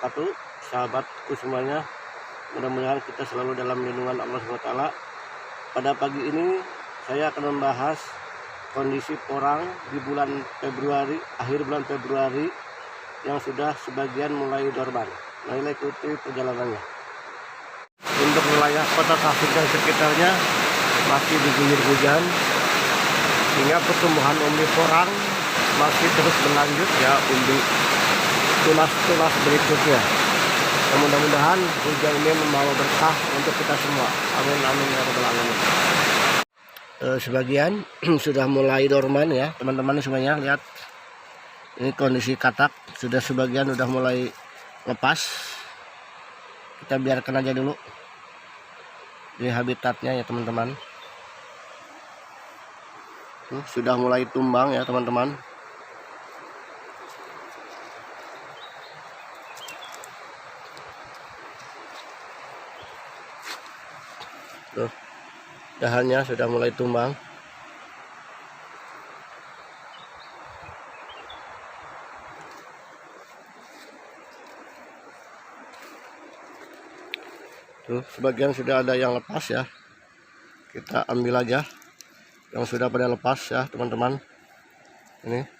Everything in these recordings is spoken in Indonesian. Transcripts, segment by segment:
wabarakatuh, sahabatku semuanya. Mudah-mudahan kita selalu dalam lindungan Allah SWT. Pada pagi ini saya akan membahas kondisi porang di bulan Februari, akhir bulan Februari, yang sudah sebagian mulai dorman. Marilah ikuti perjalanannya. Untuk wilayah Kota Tasik dan sekitarnya masih diguyur hujan, sehingga pertumbuhan umbi porang masih terus berlanjut ya, umbi tunas-tunas berikutnya. Mudah-mudahan hujan ini membawa berkah untuk kita semua. Amin amin ya rabbal alamin. Sebagian sudah mulai dorman ya teman-teman semuanya. Lihat ini kondisi katak sudah sebagian sudah mulai lepas. Kita biarkan aja dulu ini habitatnya ya teman-teman. Sudah mulai tumbang ya teman-teman. Tuh, dahannya sudah mulai tumbang. Tuh, sebagian sudah ada yang lepas ya. Kita ambil aja yang sudah pada lepas ya teman-teman. Ini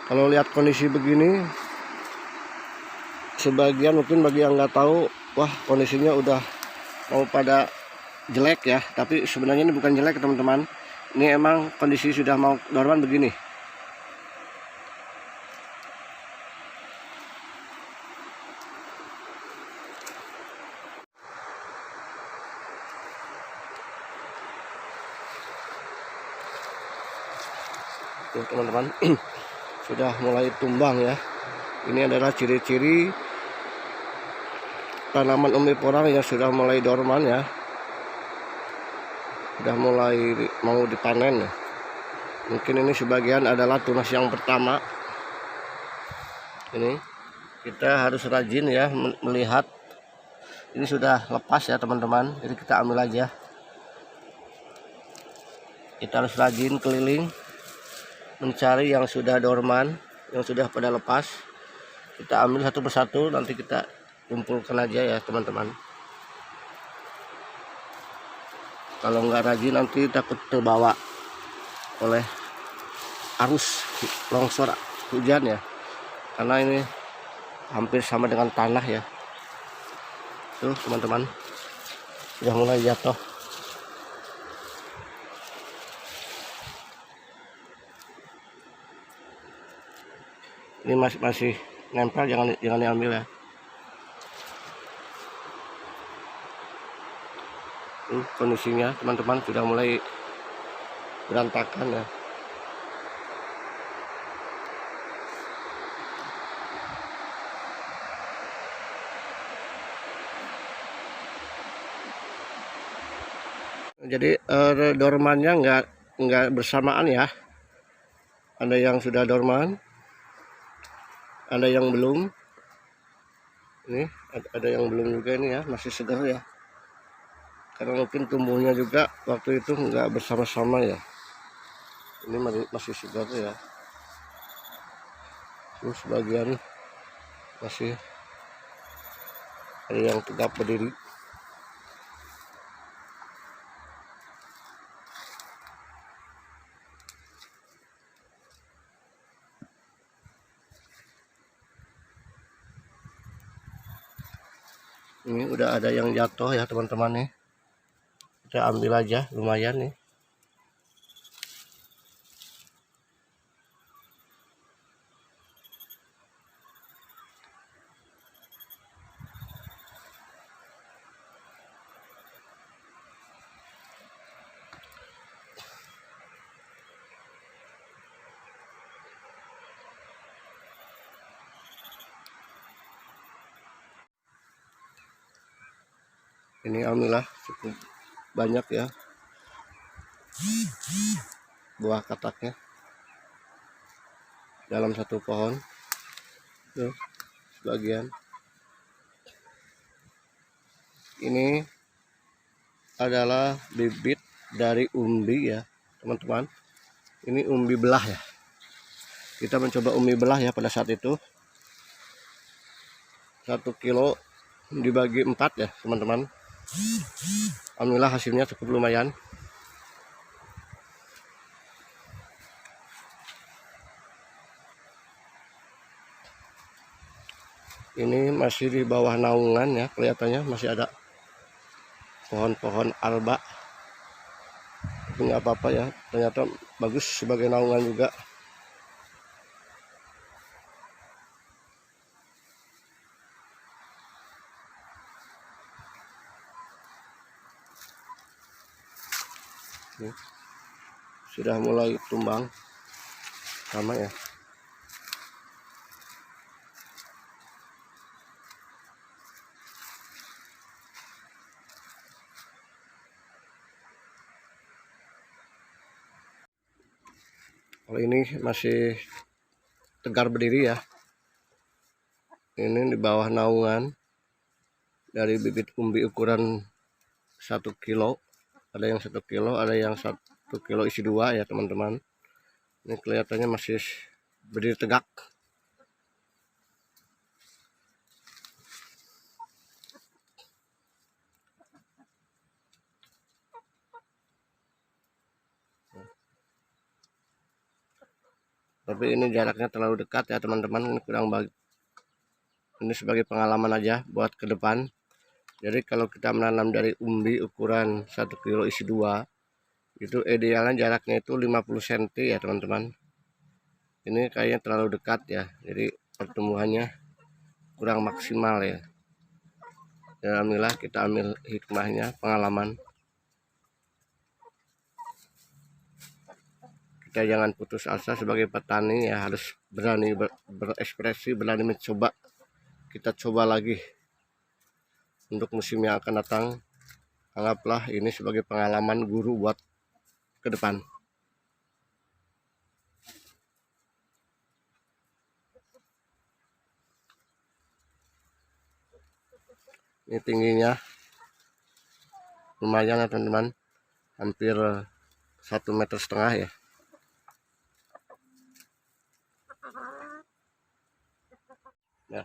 kalau lihat kondisi begini, sebagian mungkin bagi yang nggak tahu, wah kondisinya udah mau pada jelek ya. Tapi sebenarnya ini bukan jelek teman-teman. Ini emang kondisi sudah mau dorman begini. Tuh teman-teman, sudah mulai tumbang ya. Ini adalah ciri-ciri tanaman umbi porang yang sudah mulai dorman ya. Sudah mulai mau dipanen ya. Mungkin ini sebagian adalah tunas yang pertama. Ini kita harus rajin ya melihat. Ini sudah lepas ya teman-teman. Jadi kita ambil aja. Kita harus rajin keliling mencari yang sudah dorman, yang sudah pada lepas. Kita ambil satu persatu, nanti kita kumpulkan aja ya teman-teman. Kalau nggak rajin nanti takut terbawa oleh arus longsor hujan ya, karena ini hampir sama dengan tanah ya. Tuh teman-teman, sudah mulai jatuh. Ini masih nempel, jangan diambil ya. Kondisinya teman-teman sudah mulai berantakan ya. Jadi dormannya nggak bersamaan ya. Ada yang sudah dorman, ada yang belum. Ini ada yang belum juga ini ya, masih segar ya. Karena mungkin tumbuhnya juga waktu itu nggak bersama-sama ya. Ini masih segar ya. Terus sebagian masih ada yang tegap berdiri. Ini udah ada yang jatuh ya teman-teman nih. Kita ambil aja, lumayan nih. Ini alhamdulillah cukup banyak ya buah kataknya dalam satu pohon. Tuh, sebagian ini adalah bibit dari umbi ya teman-teman. Ini umbi belah ya. Kita mencoba umbi belah ya pada saat itu. 1 kilo dibagi 4 ya teman-teman. Alhamdulillah hasilnya cukup lumayan. Ini masih di bawah naungan ya, kelihatannya masih ada pohon-pohon alba. Tapi nggak apa-apa ya, ternyata bagus sebagai naungan juga. Ini sudah mulai tumbang sama ya. Kalau ini masih tegar berdiri ya. Ini di bawah naungan dari bibit umbi ukuran 1 kilo. Ada yang 1 kilo, ada yang 1 kilo isi 2 ya teman-teman. Ini kelihatannya masih berdiri tegak. Tapi ini jaraknya terlalu dekat ya teman-teman. Ini kurang baik. Ini sebagai pengalaman aja buat ke depan. Jadi kalau kita menanam dari umbi ukuran 1 kilo isi 2, itu idealnya jaraknya itu 50 cm ya teman-teman. Ini kayaknya terlalu dekat ya. Jadi pertumbuhannya kurang maksimal ya. Dan alhamdulillah kita ambil hikmahnya, pengalaman. Kita jangan putus asa sebagai petani ya, harus berani berekspresi, berani mencoba. Kita coba lagi untuk musim yang akan datang. Anggaplah ini sebagai pengalaman guru buat ke depan. Ini tingginya lumayan ya teman-teman, hampir 1,5 meter ya. Ya,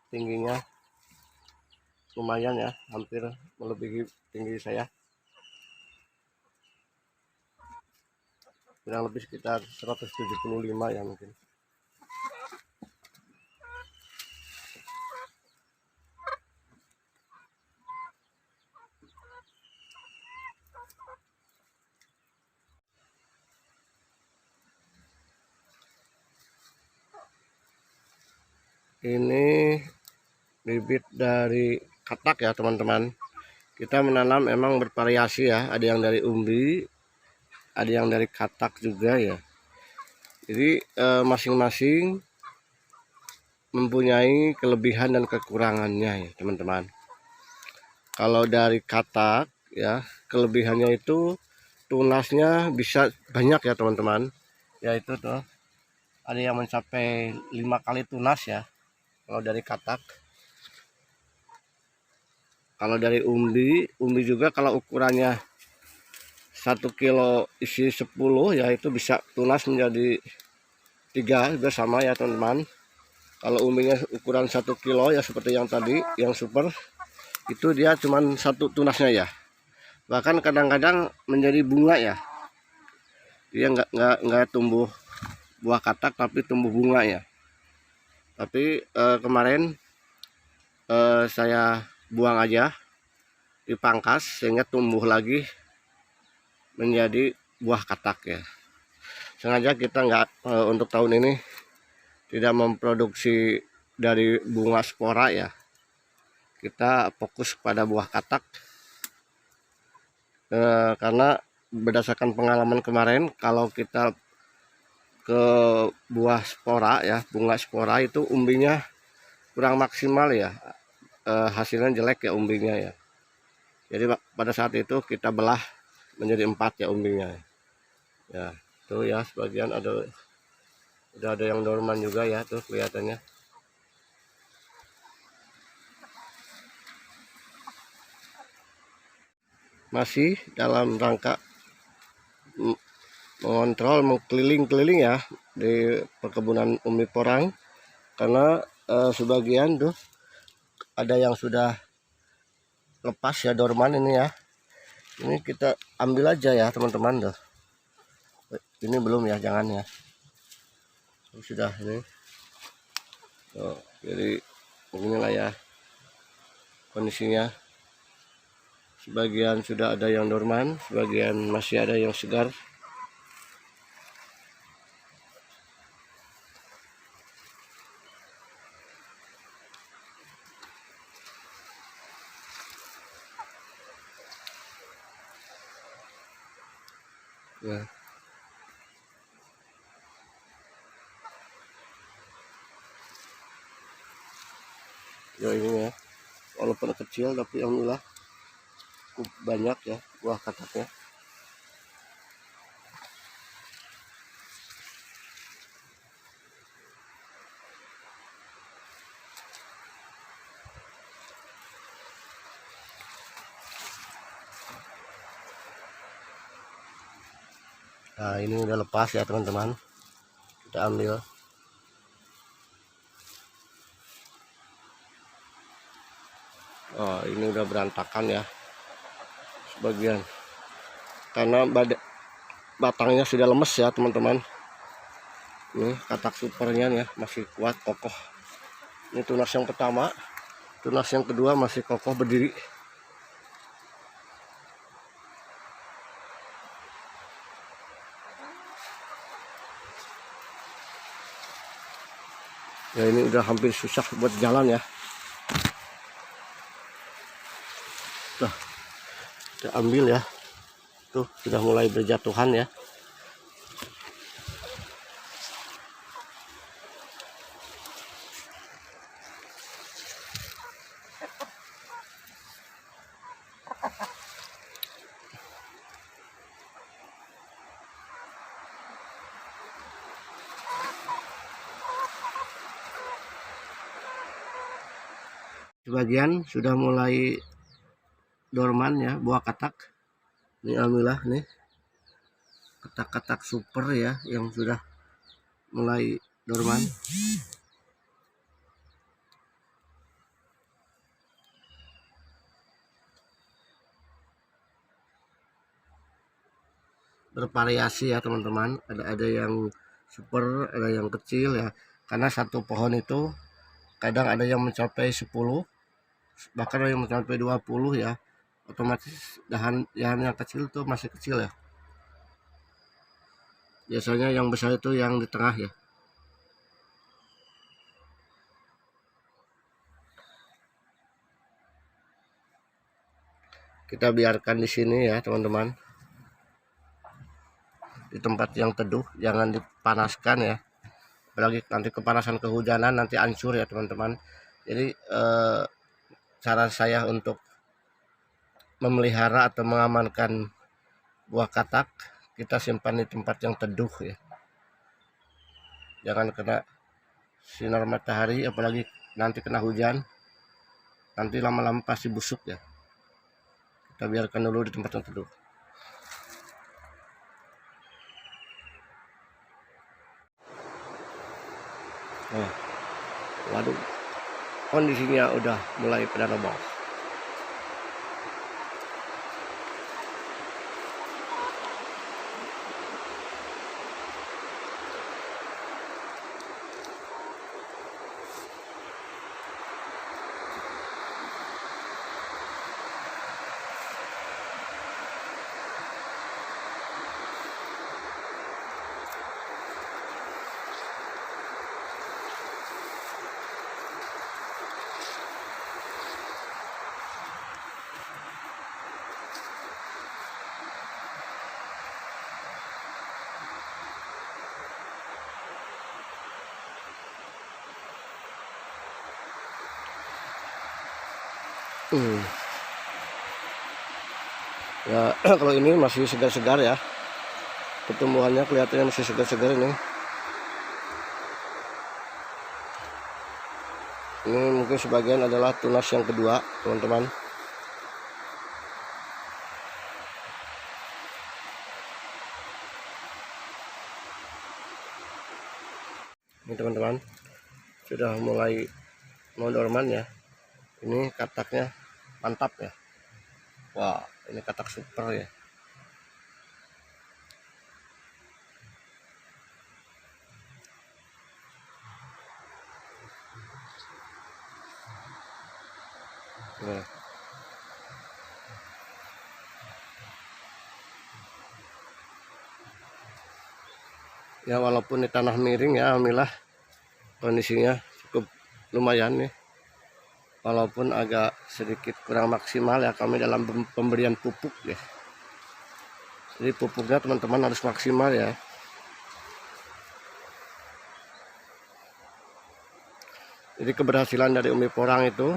tingginya lumayan ya, hampir melebihi tinggi saya. Kurang lebih sekitar 175 ya mungkin. Ini bibit dari katak ya teman-teman. Kita menanam emang bervariasi ya, ada yang dari umbi, ada yang dari katak juga ya. Jadi masing-masing mempunyai kelebihan dan kekurangannya ya teman-teman. Kalau dari katak ya, kelebihannya itu tunasnya bisa banyak ya teman-teman. Yaitu tuh ada yang mencapai 5 kali tunas ya kalau dari katak. Kalau dari umbi juga kalau ukurannya 1 kilo isi 10 ya, itu bisa tunas menjadi 3 juga sama ya teman-teman. Kalau umbinya ukuran 1 kilo ya seperti yang tadi, yang super, itu dia cuman 1 tunasnya ya. Bahkan kadang-kadang menjadi bunga ya. Dia nggak tumbuh buah katak tapi tumbuh bunga ya. Tapi kemarin saya buang aja, dipangkas sehingga tumbuh lagi menjadi buah katak ya. Sengaja kita nggak untuk tahun ini tidak memproduksi dari bunga spora ya. Kita fokus pada buah katak karena berdasarkan pengalaman kemarin, kalau kita ke buah spora ya, bunga spora itu umbinya kurang maksimal ya, hasilnya jelek ya umbinya ya. Jadi pada saat itu kita belah menjadi 4 ya umbinya ya. Tuh ya, sebagian udah ada yang dorman juga ya, tuh kelihatannya. masih dalam rangka mengontrol, mengkeliling-keliling ya di perkebunan Umi Porang, karena sebagian tuh ada yang sudah lepas ya dorman ini ya. Ini kita ambil aja ya teman-teman tuh. Ini belum ya, jangan ya. Sudah ini. Tuh, jadi beginilah ya kondisinya. Sebagian sudah ada yang dorman, sebagian masih ada yang segar. Ya. Ya ini ya, walaupun kecil tapi alhamdulillah cukup banyak ya buah kataknya. Nah ini udah lepas ya teman-teman, kita ambil. Oh ini udah berantakan ya sebagian, karena batangnya sudah lemes ya teman-teman. Ini katak supernya ya masih kuat kokoh. Ini tunas yang pertama, tunas yang kedua masih kokoh berdiri. Ya ini udah hampir susah buat jalan ya. Tuh, kita ambil ya. Tuh sudah mulai berjatuhan ya. Sebagian sudah mulai dorman ya buah katak. Ini alhamdulillah nih katak-katak super ya yang sudah mulai dorman. Bervariasi ya teman-teman, ada yang super, ada yang kecil ya, karena satu pohon itu kadang ada yang mencapai 10, bahkan ada yang mencapai 20 ya. Otomatis dahan yang kecil itu masih kecil ya, biasanya yang besar itu yang di tengah ya. Kita biarkan di sini ya teman-teman, di tempat yang teduh, jangan dipanaskan ya, apalagi nanti kepanasan kehujanan nanti hancur ya teman-teman. Jadi cara saya untuk memelihara atau mengamankan buah katak, kita simpan di tempat yang teduh ya, jangan kena sinar matahari, apalagi nanti kena hujan, nanti lama-lama pasti busuk ya. Kita biarkan dulu di tempat yang teduh. Nah, waduh, kondisinya udah mulai pada rebah. Ya kalau ini masih segar-segar ya, pertumbuhannya kelihatannya masih segar-segar ini. Ini mungkin sebagian adalah tunas yang kedua teman-teman. teman-teman, sudah mulai mau dorman ya. Ini kataknya mantap ya. Wah, ini katak super ya. Nah. Ya walaupun di tanah miring ya, alhamdulillah kondisinya cukup lumayan nih. Walaupun agak sedikit kurang maksimal ya kami dalam pemberian pupuk ya. Jadi pupuknya teman-teman harus maksimal ya. Jadi keberhasilan dari umbi porang itu,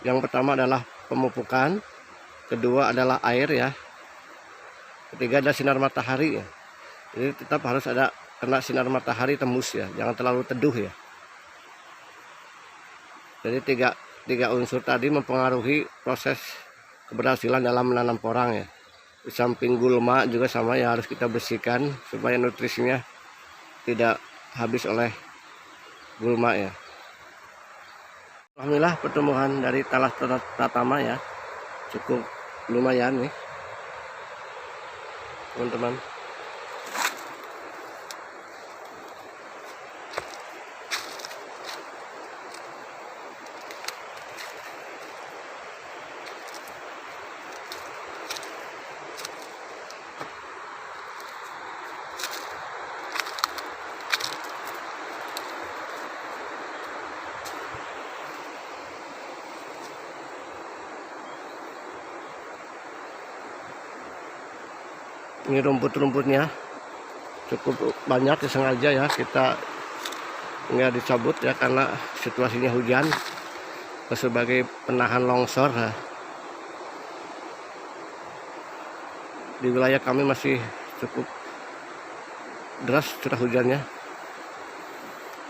yang pertama adalah pemupukan, kedua adalah air ya, ketiga ada sinar matahari ya. Jadi tetap harus ada kena sinar matahari tembus ya, jangan terlalu teduh ya. Jadi tiga unsur tadi mempengaruhi proses keberhasilan dalam menanam porang ya. Di samping gulma juga sama ya, harus kita bersihkan supaya nutrisinya tidak habis oleh gulma ya. Alhamdulillah pertumbuhan dari talas pratama ya cukup lumayan nih teman-teman. Ini rumput-rumputnya cukup banyak, sengaja ya kita nggak dicabut ya karena situasinya hujan sebagai penahan longsor ya. Di wilayah kami masih cukup deras curah hujannya,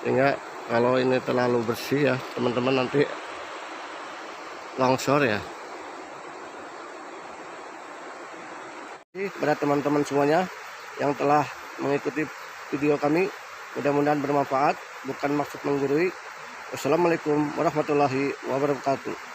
sehingga kalau ini terlalu bersih ya teman-teman nanti longsor ya. Kepada teman-teman semuanya yang telah mengikuti video kami, mudah-mudahan bermanfaat, bukan maksud menggurui. Wassalamualaikum warahmatullahi wabarakatuh.